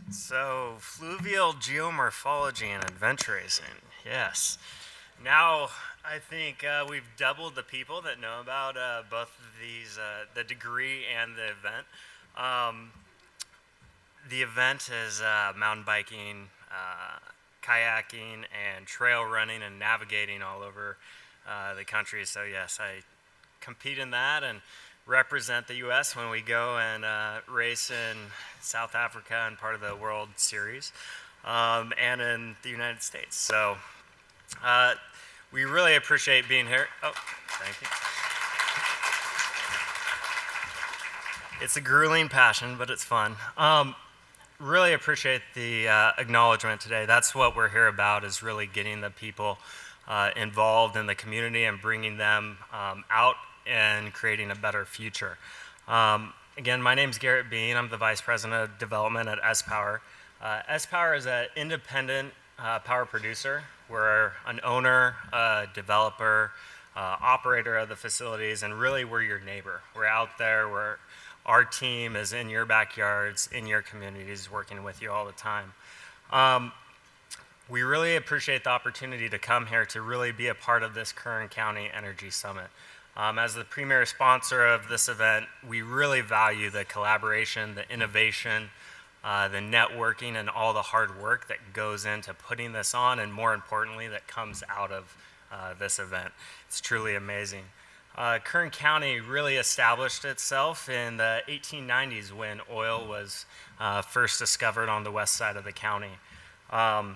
So, fluvial geomorphology and adventure racing. Yes. Now, I think we've doubled the people that know about both of these, the degree and the event. Um, the event is mountain biking, kayaking, and trail running and navigating all over the country. So, yes, I compete in that and represent the U.S. when we go and race in South Africa and part of the World Series, and in the United States. So we really appreciate being here. Oh, thank you. It's a grueling passion, but it's fun. Really appreciate the acknowledgement today. That's what we're here about, is really getting the people involved in the community and bringing them out and creating a better future. Again, my name's Garret Bean. I'm the Vice President of Development at sPower. sPower is an independent power producer. We're an owner, developer, operator of the facilities, and really we're your neighbor. We're out there, our team is in your backyards, in your communities, working with you all the time. We really appreciate the opportunity to come here to really be a part of this Kern County Energy Summit. As the premier sponsor of this event, we really value the collaboration, the innovation, the networking, and all the hard work that goes into putting this on, and more importantly, that comes out of this event. It's truly amazing. Kern County really established itself in the 1890s when oil was first discovered on the west side of the county.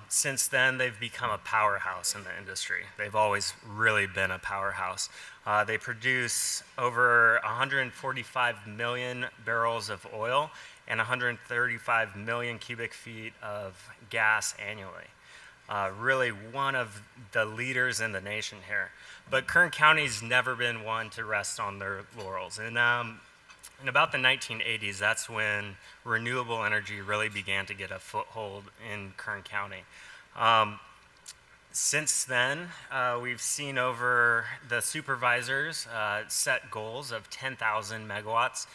Since then, they've become a powerhouse in the industry. They've always really been a powerhouse. They produce over 145 million barrels of oil and 135 million cubic feet of gas annually. Really one of the leaders in the nation here. But Kern County's never been one to rest on their laurels. And in about the 1980s, that's when renewable energy really began to get a foothold in Kern County. Since then, we've seen over the supervisors set goals of 10,000 megawatts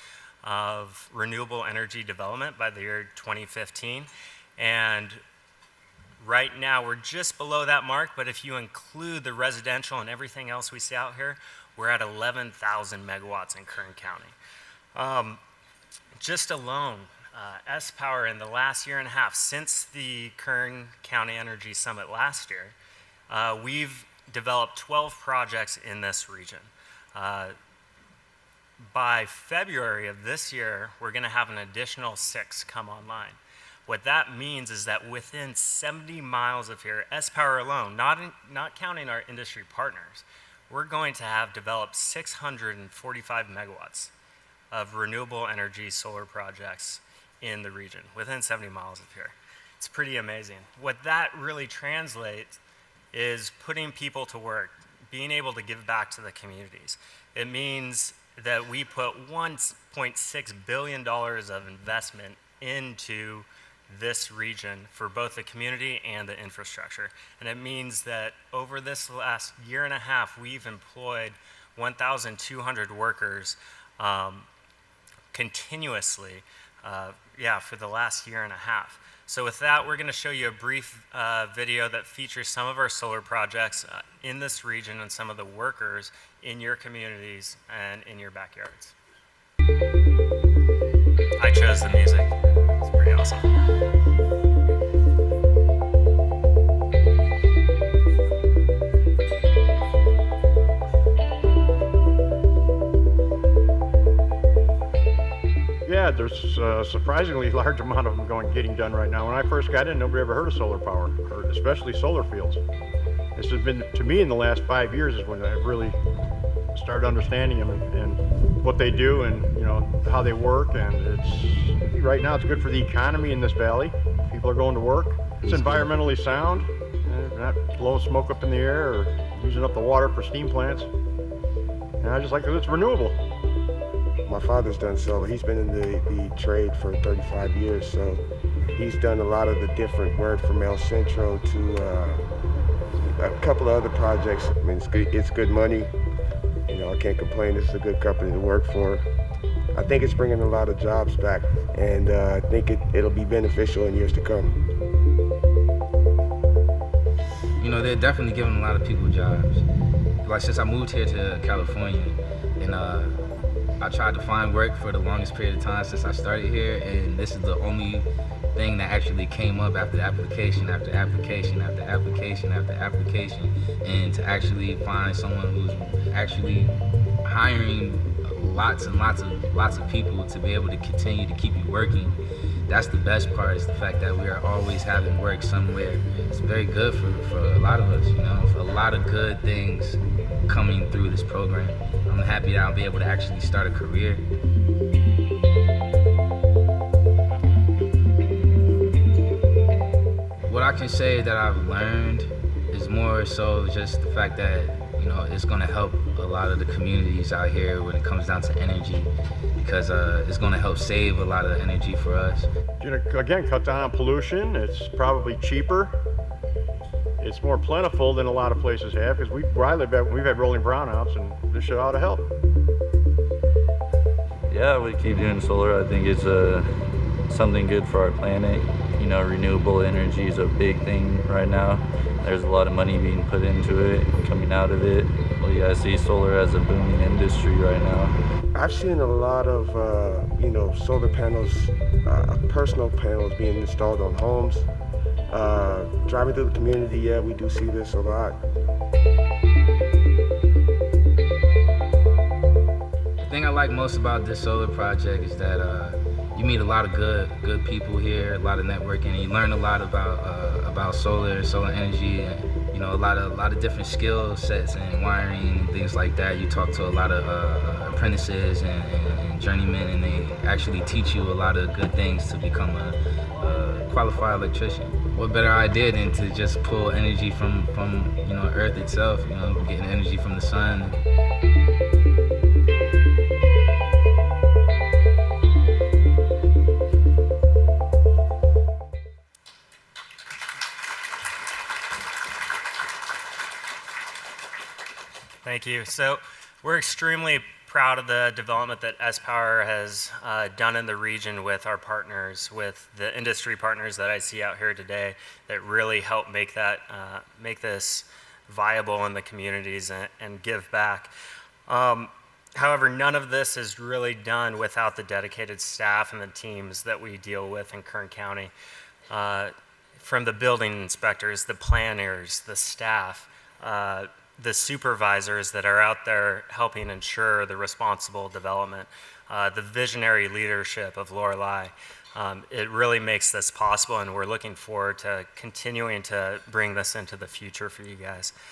of renewable energy development by the year 2015. And right now, we're just below that mark, but if you include the residential and everything else we see out here, we're at 11,000 megawatts in Kern County. Just alone, sPower in the last year and a half, since the Kern County Energy Summit last year, we've developed 12 projects in this region. By February of this year, we're going to have an additional 6 come online. What that means is that within 70 miles of here, sPower alone, not counting our industry partners, we're going to have developed 645 megawatts of renewable energy solar projects in the region, within 70 miles of here. It's pretty amazing. What that really translates is putting people to work, being able to give back to the communities. It means that we put $1.6 billion of investment into this region for both the community and the infrastructure. And it means that over this last year and a half, we've employed 1,200 workers continuously, for the last year and a half. So with that, we're going to show you a brief video that features some of our solar projects in this region and some of the workers in your communities and in your backyards. I chose the music. It's pretty awesome. Yeah, there's a surprisingly large amount of them getting done right now. When I first got in, nobody ever heard of solar power, or especially solar fields. This has been, to me, in the last 5 years is when I've really started understanding them and what they do and how they work. And it's right now it's good for the economy in this valley. People are going to work. It's environmentally sound. Not blowing smoke up in the air or using up the water for steam plants. And I just like that it's renewable. My father's done solar. He's been in the trade for 35 years, so he's done a lot of the different work from El Centro to a couple of other projects. I mean, it's good money. I can't complain. This is a good company to work for. I think it's bringing a lot of jobs back, and I think it'll be beneficial in years to come. You know, they're definitely giving a lot of people jobs. Like, since I moved here to California, and I tried to find work for the longest period of time since I started here, and this is the only thing that actually came up after application after application after application after application, and to actually find someone who's actually hiring lots and lots of people to be able to continue to keep you working. That's the best part, is the fact that we are always having work somewhere. It's very good for a lot of us, you know, for a lot of good things coming through this program. I'm happy that I'll be able to actually start a career. What I can say that I've learned is more so just the fact that, you know, it's going to help a lot of the communities out here when it comes down to energy, because it's going to help save a lot of energy for us. You know, again, cut down on pollution. It's probably cheaper. It's more plentiful than a lot of places have, because where I live at, we've had rolling brownouts, and this should ought to help. Yeah, we keep doing solar. I think it's something good for our planet. You know, renewable energy is a big thing right now. There's a lot of money being put into it, coming out of it. Well, yeah, I see solar as a booming industry right now. I've seen a lot of, you know, solar panels, personal panels being installed on homes. Driving through the community, yeah, we do see this a lot. The thing I like most about this solar project is that you meet a lot of good people here, a lot of networking, and you learn a lot about solar energy, and you know, a lot of different skill sets and wiring and things like that. You talk to a lot of apprentices and journeymen, and they actually teach you a lot of good things to become a qualified electrician. What better idea than to just pull energy from you know, Earth itself, you know, getting energy from the sun. Thank you. So we're extremely proud of the development that sPower has done in the region with our partners, with the industry partners that I see out here today, that really help make this viable in the communities and give back. However, none of this is really done without the dedicated staff and the teams that we deal with in Kern County. From the building inspectors, the planners, the staff, the supervisors that are out there helping ensure the responsible development, the visionary leadership of Lorelei. It really makes this possible, and we're looking forward to continuing to bring this into the future for you guys.